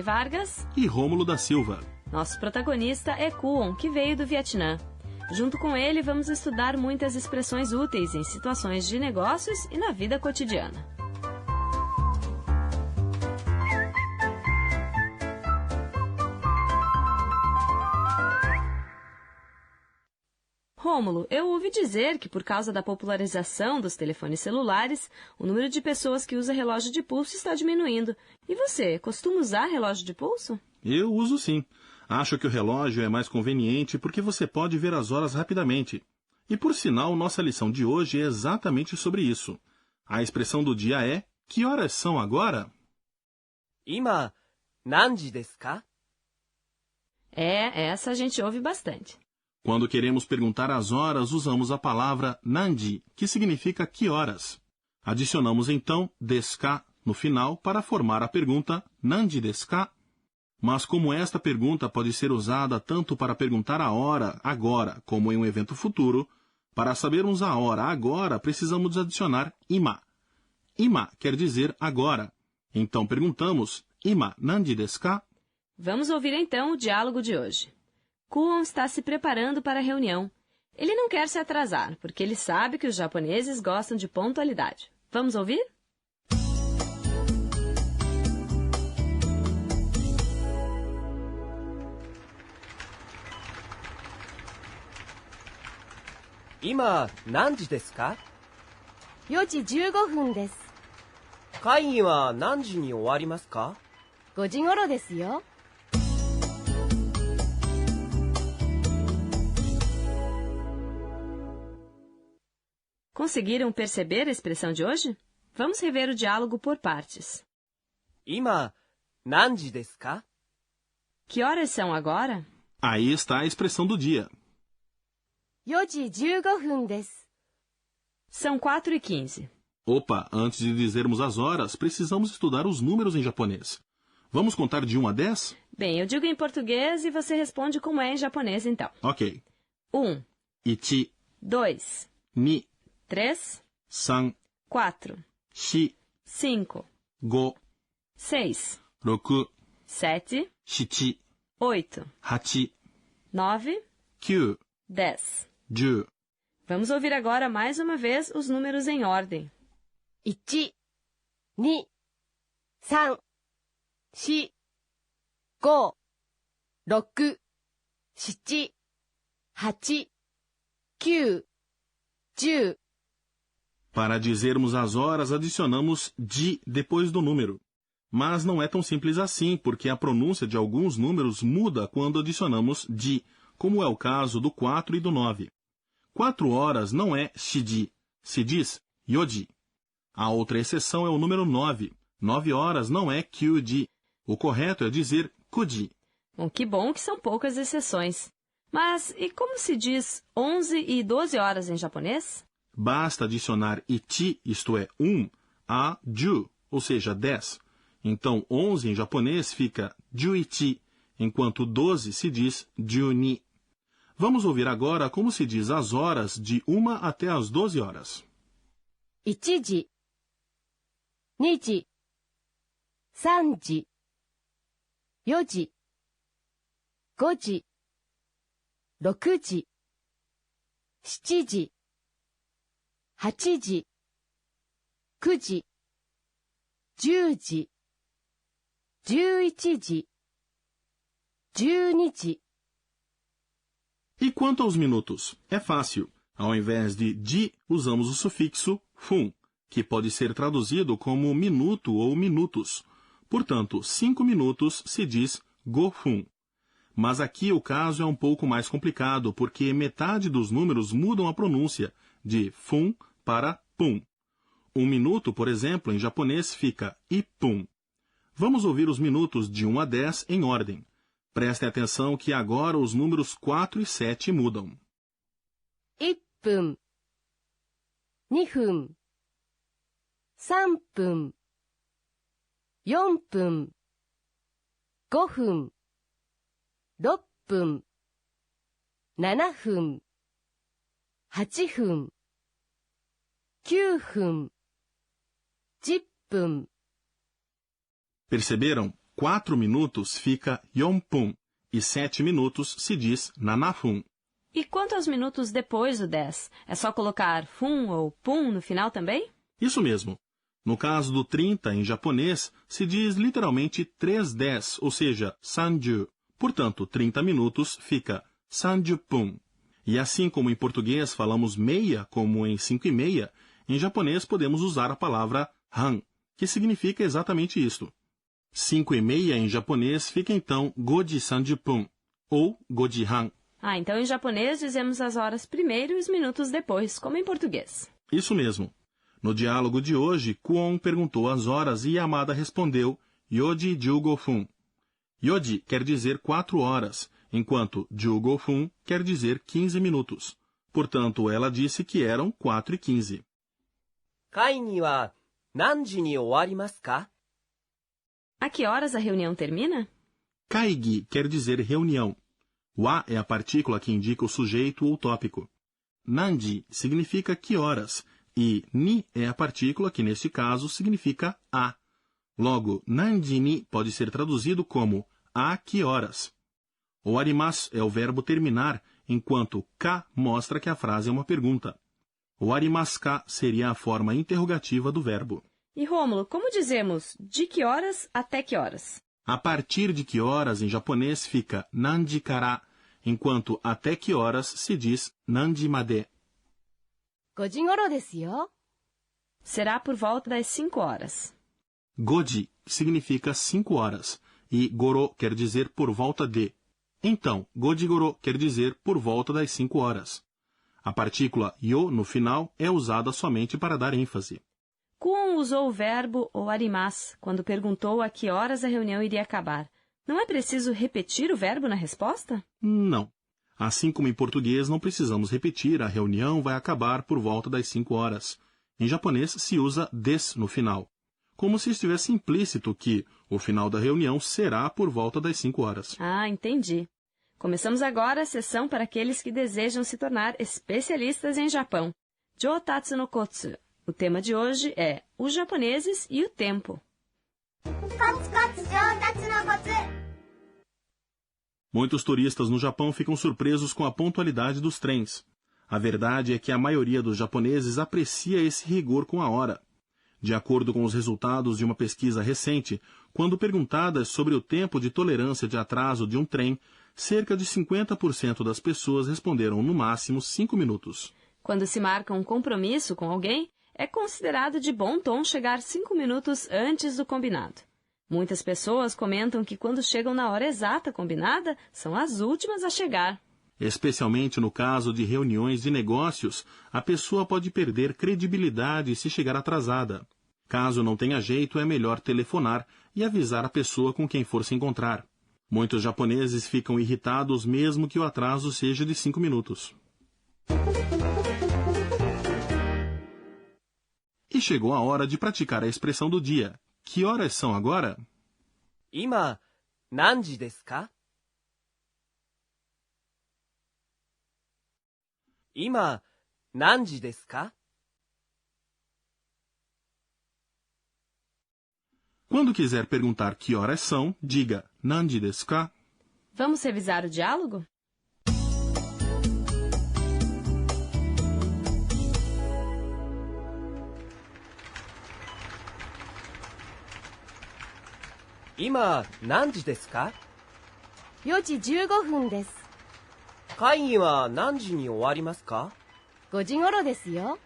Vargas e Rômulo da Silva. Nosso protagonista é Kuon, que veio do Vietnã. Junto com ele, vamos estudar muitas expressões úteis em situações de negócios e na vida cotidiana. Rômulo, eu ouvi dizer que por causa da popularização dos telefones celulares, o número de pessoas que usa relógio de pulso está diminuindo. E você, costuma usar relógio de pulso? Eu uso sim. Acho que o relógio é mais conveniente porque você pode ver as horas rapidamente. E por sinal, nossa lição de hoje é exatamente sobre isso. A expressão do dia é: que horas são agora? 今、何時ですか? Essa a gente ouve bastante. Quando queremos perguntar as horas, usamos a palavra nandi, que significa que horas. Adicionamos então desu ka no final para formar a pergunta nandi desu ka? Mas como esta pergunta pode ser usada tanto para perguntar a hora agora, como em um evento futuro, para sabermos a hora agora, precisamos adicionar ima. Ima quer dizer agora. Então perguntamos, ima nandi desu ka? Vamos ouvir então o diálogo de hoje. Kuon está se preparando para a reunião. Ele não quer se atrasar, porque ele sabe que os japoneses gostam de pontualidade. Vamos ouvir? Ima, 何時ですか? 4時15分です。会議は何時に終わりますか? 5時頃ですよ。Conseguiram perceber a expressão de hoje? Vamos rever o diálogo por partes. 今、何時ですか? Que horas são agora? Aí está a expressão do dia. 4時15分です。 São 4h15. Opa, antes de dizermos as horas, precisamos estudar os números em japonês. Vamos contar de 1 a 10? Bem, eu digo em português e você responde como é em japonês, então. Ok. 1, 1, 2, 2, 3, 3, 4, 4, 5, 5, 6, 6, 7, 7, 8, 8, 9, 9, 10. 10. Vamos ouvir agora mais uma vez os números em ordem. 1、2、3、4、5、6、7、8、9、10。 Para dizermos as horas, adicionamos de depois do número. Mas não é tão simples assim, porque a pronúncia de alguns números muda quando adicionamos de, como é o caso do 4 e do 9. 4 horas não é shiji, se diz yoji. A outra exceção é o número 9. 9 horas não é kyuji. O correto é dizer kuji. Bom, que bom que são poucas exceções. Mas e como se diz 11 e 12 horas em japonês? Basta adicionar ichi, isto é, 1, a ju, ou seja, 10. Então, 11 em japonês fica juichi, enquanto 12 se diz juni. Vamos ouvir agora como se diz as horas de 1 até as 12 horas. 1時、2時、3時、4時、5時、6時、7時、8時、9時、10時、11時、12時。 E quanto aos minutos? É fácil. Ao invés de usamos o sufixo fun, que pode ser traduzido como minuto ou minutos. Portanto, 5 minutos se diz go-fun. Mas aqui o caso é um pouco mais complicado, porque metade dos números mudam a pronúncia, de fun para pun. 1 minuto, por exemplo, em japonês fica ippun. Vamos ouvir os minutos de 1 a 10 em ordem. Prestem atenção que agora os números 4 e 7 mudam. 1分、2分、3分、4分、5分、6分、7分、8分、9分、10分。 Perceberam? 4 minutos fica yonpun e 7 minutos se diz nanafun. E quanto aos minutos depois do 10? É só colocar fun ou pun no final também? Isso mesmo. No caso do 30 em japonês, se diz literalmente 3:10, ou seja, sanju. Portanto, 30 minutos fica sanjupun. E assim como em português falamos meia como em 5:30, em japonês podemos usar a palavra han, que significa exatamente isto. 5:30 em japonês fica então goji sanjupun, ou goji han. Ah, então em japonês dizemos as horas primeiro e os minutos depois, como em português. Isso mesmo. No diálogo de hoje, Kwon perguntou as horas e Yamada respondeu yoji jugofun. Yoji quer dizer 4 horas, enquanto jugofun quer dizer 15 minutos. Portanto, ela disse que eram 4:15. 会議は何時に終わりますか? A que horas a reunião termina? Kaigi quer dizer reunião. Wa é a partícula que indica o sujeito ou tópico. Nanji significa que horas, e ni é a partícula que, neste caso, significa a. Logo, nanji ni pode ser traduzido como a que horas. O arimasu é o verbo terminar, enquanto ka mostra que a frase é uma pergunta. O arimasu ka seria a forma interrogativa do verbo. E Rômulo, como dizemos de que horas até que horas? A partir de que horas em japonês fica nanji kara, enquanto até que horas se diz nanji made. 5時頃ですよ。 Será por volta das 5 horas. Goji significa 5 horas e goro quer dizer por volta de. Então, goji goro quer dizer por volta das 5 horas. A partícula yo no final é usada somente para dar ênfase. Kwon usou o verbo o arimasu quando perguntou a que horas a reunião iria acabar. Não é preciso repetir o verbo na resposta? Não. Assim como em português, não precisamos repetir, a reunião vai acabar por volta das 5 horas. Em japonês, se usa des no final, como se estivesse implícito que o final da reunião será por volta das 5 horas. Ah, entendi. Começamos agora a sessão para aqueles que desejam se tornar especialistas em Japão. Jotatsu no Kotsu. O tema de hoje é os japoneses e o tempo. Muitos turistas no Japão ficam surpresos com a pontualidade dos trens. A verdade é que a maioria dos japoneses aprecia esse rigor com a hora. De acordo com os resultados de uma pesquisa recente, quando perguntadas sobre o tempo de tolerância de atraso de um trem, cerca de 50% das pessoas responderam no máximo 5 minutos. Quando se marca um compromisso com alguém, é considerado de bom tom chegar 5 minutos antes do combinado. Muitas pessoas comentam que quando chegam na hora exata combinada, são as últimas a chegar. Especialmente no caso de reuniões de negócios, a pessoa pode perder credibilidade se chegar atrasada. Caso não tenha jeito, é melhor telefonar e avisar a pessoa com quem for se encontrar. Muitos japoneses ficam irritados mesmo que o atraso seja de 5 minutos. E chegou a hora de praticar a expressão do dia. Que horas são agora? 今、何時ですか? 今、何時ですか? Quando quiser perguntar que horas são, diga nanji desu ka? Vamos revisar o diálogo? 今、何時ですか? 4時15分です。会議は何時に終わりますか? 5時頃ですよ。